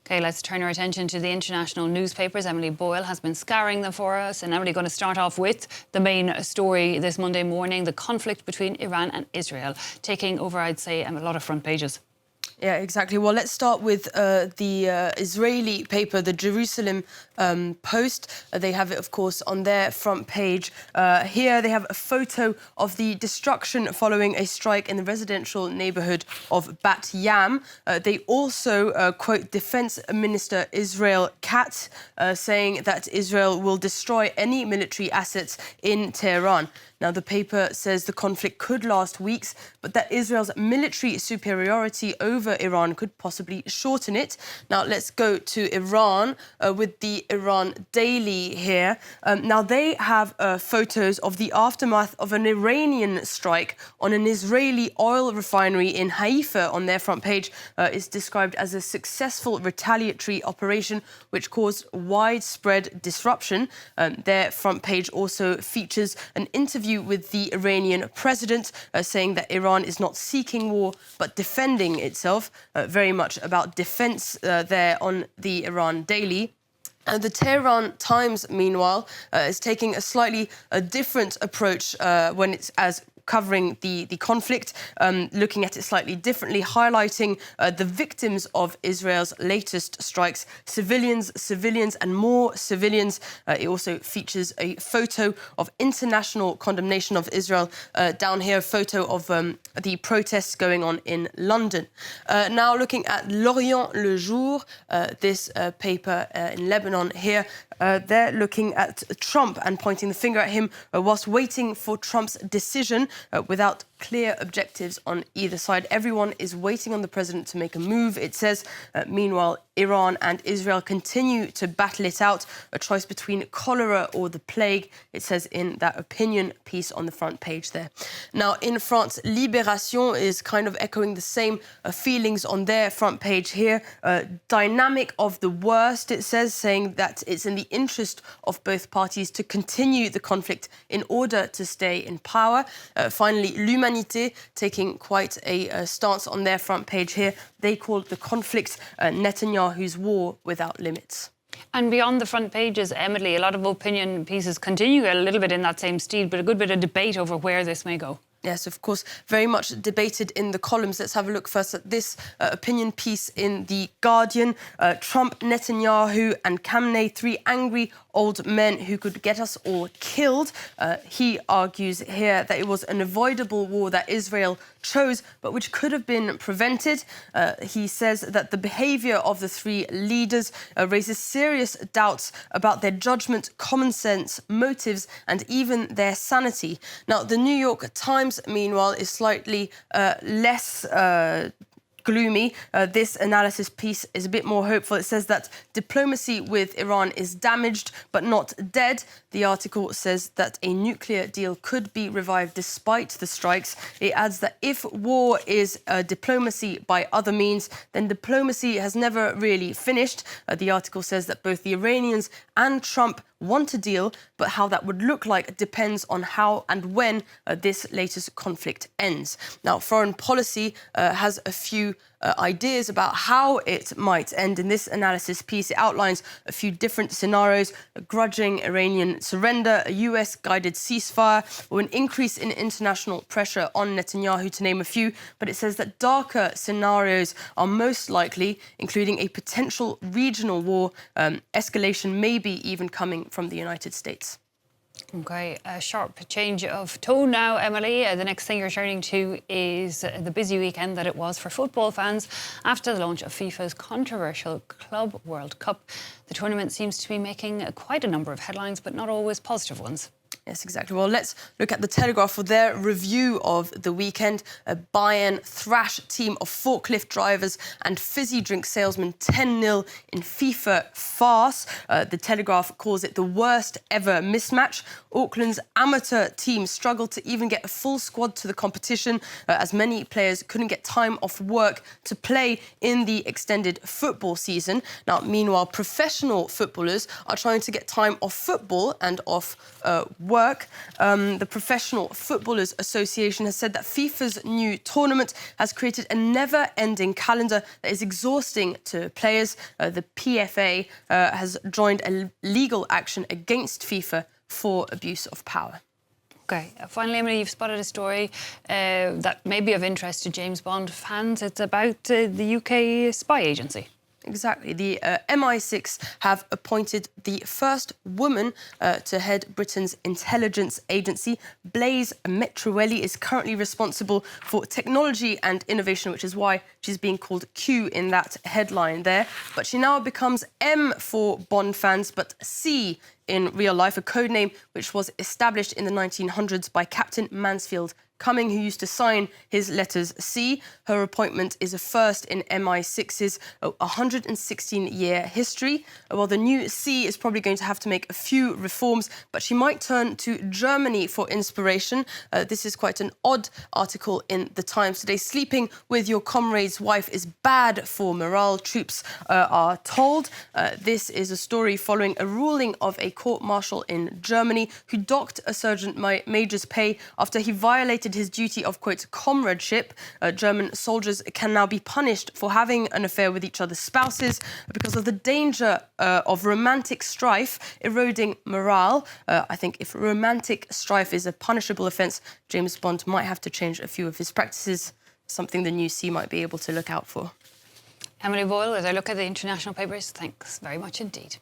OK, let's turn our attention to the international newspapers. Emily Boyle has been scouring them for us. And Emily, going to start off with the main story this Monday morning, the conflict between Iran and Israel, taking over, I'd say, a lot of front pages. Yeah, exactly. Well, let's start with the Israeli paper, the Jerusalem Post. They have it, of course, on their front page. Here they have a photo of the destruction following a strike in the residential neighbourhood of Bat Yam. They also quote Defence Minister Israel Katz saying that Israel will destroy any military assets in Tehran. Now, the paper says the conflict could last weeks, but that Israel's military superiority over Iran could possibly shorten it. Now, let's go to Iran with the Iran Daily here. Now, they have photos of the aftermath of an Iranian strike on an Israeli oil refinery in Haifa on their front page. It's described as a successful retaliatory operation which caused widespread disruption. Their front page also features an interview with the Iranian president saying that Iran is not seeking war but defending itself. Very much about defence there on the Iran Daily. The Tehran Times, meanwhile, is taking a slightly different approach when it's covering the conflict, looking at it slightly differently, highlighting the victims of Israel's latest strikes, civilians and more civilians. It also features a photo of international condemnation of Israel. Down here, a photo of the protests going on in London. Now looking at L'Orient Le Jour, this paper in Lebanon here, they're looking at Trump and pointing the finger at him whilst waiting for Trump's decision without clear objectives on either side. Everyone is waiting on the president to make a move, it says. Meanwhile, Iran and Israel continue to battle it out, a choice between cholera or the plague, it says in that opinion piece on the front page there. Now, in France, Libération is kind of echoing the same feelings on their front page here. Dynamic of the worst, it says, saying that it's in the interest of both parties to continue the conflict in order to stay in power. Finally, L'Humanité taking quite a stance on their front page here. They called the conflict Netanyahu's war without limits. And beyond the front pages, Emily, a lot of opinion pieces continue a little bit in that same steed, but a good bit of debate over where this may go. Yes, of course, very much debated in the columns. Let's have a look first at this opinion piece in The Guardian. Trump, Netanyahu and Khamenei, three angry old men who could get us all killed. He argues here that it was an avoidable war that Israel chose, but which could have been prevented. He says that the behaviour of the three leaders raises serious doubts about their judgment, common sense, motives and even their sanity. Now, the New York Times, meanwhile, is slightly less gloomy. This analysis piece is a bit more hopeful. It says that diplomacy with Iran is damaged but not dead. The article says that a nuclear deal could be revived despite the strikes. It adds that if war is diplomacy by other means, then diplomacy has never really finished. The article says that both the Iranians and Trump want a deal, but how that would look like depends on how and when this latest conflict ends. Now, foreign policy has a few ideas about how it might end. In this analysis piece, it outlines a few different scenarios: a grudging Iranian surrender, a US-guided ceasefire, or an increase in international pressure on Netanyahu, to name a few. But it says that darker scenarios are most likely, including a potential regional war, escalation maybe even coming from the United States. OK, a sharp change of tone now, Emily. The next thing you're turning to is the busy weekend that it was for football fans after the launch of FIFA's controversial Club World Cup. The tournament seems to be making quite a number of headlines, but not always positive ones. Yes, exactly. Well, let's look at the Telegraph for their review of the weekend. A Bayern thrash team of forklift drivers and fizzy drink salesmen 10-0 in FIFA farce. The Telegraph calls it the worst ever mismatch. Auckland's amateur team struggled to even get a full squad to the competition as many players couldn't get time off work to play in the extended football season. Now, meanwhile, professional footballers are trying to get time off football and off work work. The Professional Footballers Association has said that FIFA's new tournament has created a never-ending calendar that is exhausting to players. The PFA has joined a legal action against FIFA for abuse of power. OK. Finally, Emily, you've spotted a story that may be of interest to James Bond fans. It's about the UK spy agency. Exactly. The MI6 have appointed the first woman to head Britain's intelligence agency. Blaise Metroelli is currently responsible for technology and innovation, which is why she's being called Q in that headline there. But she now becomes M for Bond fans, but C in real life, a code name which was established in the 1900s by Captain Mansfield Cumming, who used to sign his letters C. Her appointment is a first in MI6's 116-year history. Well, the new C is probably going to have to make a few reforms, but she might turn to Germany for inspiration. This is quite an odd article in The Times today. Sleeping with your comrade's wife is bad for morale, troops are told. This is a story following a ruling of a court-martial in Germany who docked a sergeant major's pay after he violated his duty of, quote, comradeship. German soldiers can now be punished for having an affair with each other's spouses because of the danger of romantic strife eroding morale. I think if romantic strife is a punishable offence, James Bond might have to change a few of his practices, something the new C might be able to look out for. Emily Boyle, as I look at the international papers, thanks very much indeed.